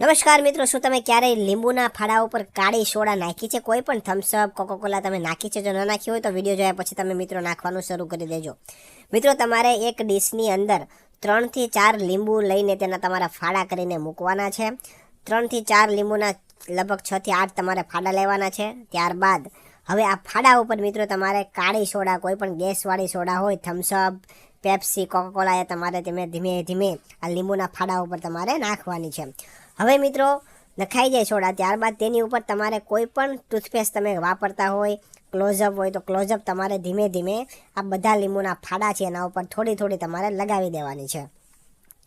નમસ્કાર મિત્રો, શું તમે ક્યારેય લીંબુના ફાડા ઉપર કાળી સોડા નાખી છે? કોઈ પણ થમ્સઅપ, કોકોકોલા તમે નાખી છે? જો ન નાખી હોય તો વિડીયો જોયા પછી તમે મિત્રો નાખવાનું શરૂ કરી દેજો. મિત્રો, તમારે એક ડીશની અંદર 3 થી 4 લીંબુ લઈને તેના તમારા ફાડા કરીને મૂકવાના છે. 3 થી 4 લીંબુના લગભગ 6 થી 8 તમારે ફાડા લેવાના છે. ત્યારબાદ હવે આ ફાડા ઉપર મિત્રો તમારે કાળી સોડા, કોઈ પણ ગેસવાળી સોડા હોય, થમ્સઅપ, પેપ્સી, કોકોકોલા, એ તમારે ધીમે ધીમે આ લીંબુના ફાડા ઉપર તમારે નાખવાની છે. હવે મિત્રો નખાઈ જાય સોડા, ત્યારબાદ તેની ઉપર તમારે કોઈ પણ ટૂથપેસ્ટ તમે વાપરતા હોય, ક્લોઝઅપ હોય તો ક્લોઝઅપ તમારે ધીમે ધીમે આ બધા લીંબુના ફાડા છે એના ઉપર થોડી થોડી તમારે લગાવી દેવાની છે.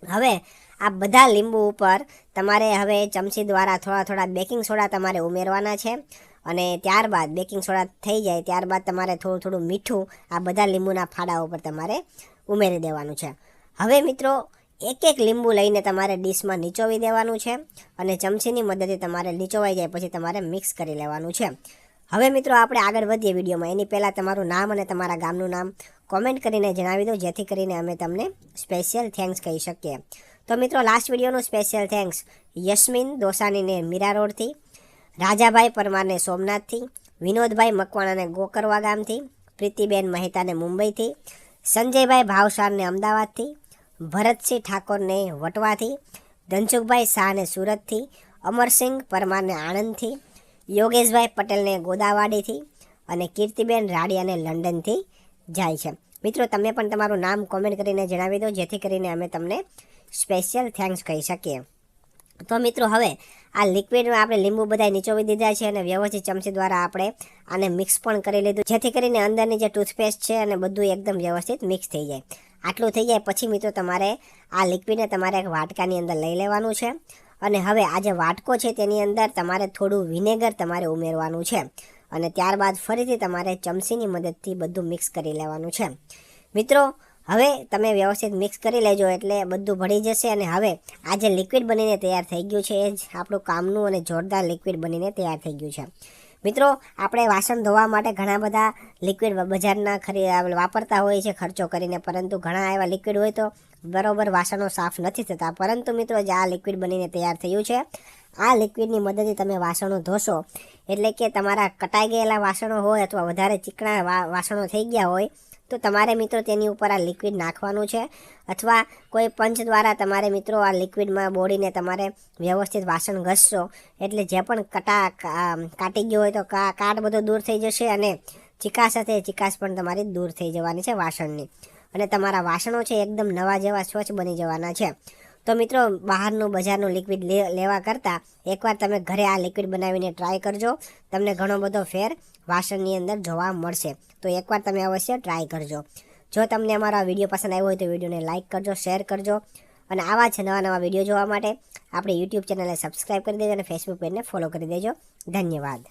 હવે આ બધા લીંબુ ઉપર તમારે હવે ચમચી દ્વારા થોડા થોડા બેકિંગ સોડા તમારે ઉમેરવાના છે અને ત્યારબાદ બેકિંગ સોડા થઈ જાય ત્યારબાદ તમારે થોડું થોડું મીઠું આ બધા લીંબુના ફાડા ઉપર તમારે ઉમેરી દેવાનું છે. હવે મિત્રો એક એક લીંબુ લઈને તમારે ડીશમાં નીચોવી દેવાનું છે અને ચમચીની મદદથી તમારે નીચોવાઈ જાય પછી તમારે મિક્સ કરી લેવાનું છે. હવે મિત્રો આપણે આગળ વધીએ વિડીયોમાં. એની પહેલાં તમારું નામ અને તમારા ગામનું નામ કોમેન્ટ કરીને જણાવી દો, જેથી કરીને અમે તમને સ્પેશિયલ થેન્ક્સ કહી શકીએ. તો મિત્રો, લાસ્ટ વિડીયોનું સ્પેશિયલ થેન્ક્સ યસ્મીન દોસાનીને મીરા રોડથી, રાજાભાઈ પરમારને સોમનાથથી, વિનોદભાઈ મકવાણાને ગોકરવા ગામથી, પ્રીતિબેન મહેતાને મુંબઈથી, સંજયભાઈ ભાવસારને અમદાવાદથી, ભરતસિંહ ઠાકોરને વટવાથી, ધનસુખભાઈ શાહને સુરતથી, અમરસિંહ પરમારને આણંદથી, યોગેશભાઈ પટેલને ગોદાવાડીથી અને કીર્તિબેન રાડિયાને લંડનથી જાય છે. મિત્રો, તમે પણ તમારું નામ કોમેન્ટ કરીને જણાવી દો, જેથી કરીને અમે તમને સ્પેશિયલ થેન્ક્સ કહી શકીએ. તો મિત્રો, હવે આ લિક્વિડમાં આપણે લીંબુ બધા નીચોવી દીધા છે અને વ્યવસ્થિત ચમચી દ્વારા આપણે આને મિક્સ પણ કરી લીધું, જેથી કરીને અંદરની જે ટૂથપેસ્ટ છે અને બધું એકદમ વ્યવસ્થિત મિક્સ થઈ જાય. આટલું થઈ જાય પછી મિત્રો તમારે આ લિક્વિડને તમારે એક વાટકાની અંદર લઈ લેવાનું છે અને હવે આ જે વાટકો છે તેની અંદર તમારે થોડું વિનેગર તમારે ઉમેરવાનું છે અને ત્યારબાદ ફરીથી તમારે ચમચીની મદદથી બધું મિક્સ કરી લેવાનું છે. મિત્રો, હવે તમે વ્યવસ્થિત મિક્સ કરી લેજો એટલે બધું ભળી જશે અને હવે આ જે લિક્વિડ બનીને તૈયાર થઈ ગયું છે એ જ આપણું કામનું અને જોરદાર લિક્વિડ બનીને તૈયાર થઈ ગયું છે. મિત્રો, આપણે વાસણ ધોવા માટે ઘણા બધા લિક્વિડ બજારના વાપરતા હોય છે ખર્ચો કરીને, પરંતુ ઘણા એવા લિક્વિડ હોય તો બરોબર વાસણો સાફ નથી થતા. પરંતુ મિત્રો, જે આ લિક્વિડ બનીને તૈયાર થયું છે, આ લિક્વિડની મદદથી તમે વાસણો ધોશો એટલે કે તમારા કટાઈ ગયેલા વાસણો હોય અથવા વધારે ચીકણા વાસણો થઈ ગયા હોય તો તમારે મિત્રો તેની ઉપર આ લિક્વિડ નાખવાનું છે અથવા કોઈ પંચ દ્વારા તમારે મિત્રો આ લિક્વિડમાં બોળીને તમારે વ્યવસ્થિત વાસણ ઘસશો એટલે જે પણ કાટી ગયો હોય તો કાટ બધો દૂર થઈ જશે અને ચિકાસ સાથે ચિકાસ પણ તમારી દૂર થઈ જવાની છે વાસણની અને તમારા વાસણો છે એકદમ નવા જેવા સ્વચ્છ બની જવાના છે. તો મિત્રો, બહારનું બજારનું લિક્વિડ લેવા કરતાં એકવાર તમે ઘરે આ લિક્વિડ બનાવીને ટ્રાય કરજો, તમને ઘણો બધો ફેર વાસણની અંદર જોવા મળશે. તો એકવાર તમે અવશ્ય ટ્રાય કરજો. જો તમને અમારો આ વિડીયો પસંદ આવ્યો હોય તો વિડીયોને લાઇક કરજો, શેર કરજો અને આવા જ નવા વિડીયો જોવા માટે આપણી યુટ્યુબ ચેનલને સબસ્ક્રાઈબ કરી દેજો અને ફેસબુક પેજને ફોલો કરી દેજો. ધન્યવાદ.